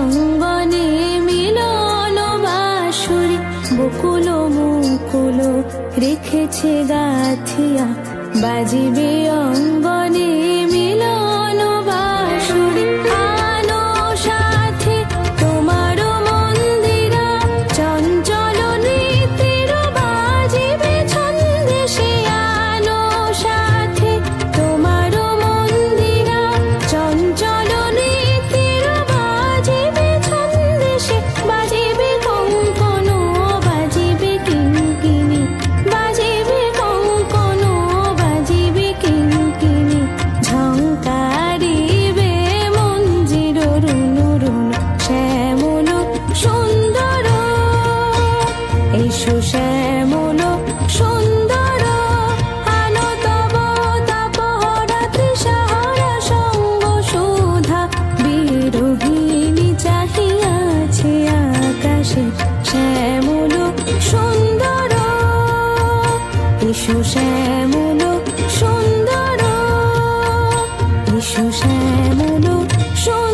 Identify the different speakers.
Speaker 1: অঙ্গনে মিলন বাঁশুরি বকুল মুকুল রেখেছে গাথিয়া বাজিবে অঙ্গনে মিলন বাঁশুরি আনো সাথে তোমার মন্দিরা চঞ্চল নৃত্যের বাজিবে ছন্দে সে আনো সাথে তোমার মন্দিরা চঞ্চল নৃত্যের বাজিবে ছন্দে সে বাজিবে কঙ্কন বাজিবে কিঙ্কিণী বাজিবে কঙ্কন বাজিবে কিঙ্কিণী ঝংকারিবে মঞ্জির রুনু রুনু শ্যামল সুন্দর এসো শ্যামল সুন্দর আলো তব তাপহরা তৃষাহরা সঙ্গ সুধা বিরোহিণী চাহিয়াছে আকাশে শ্যামল সুন্দর এসো শ্যামল সুন্দর এসো শ্যামল সুন্দর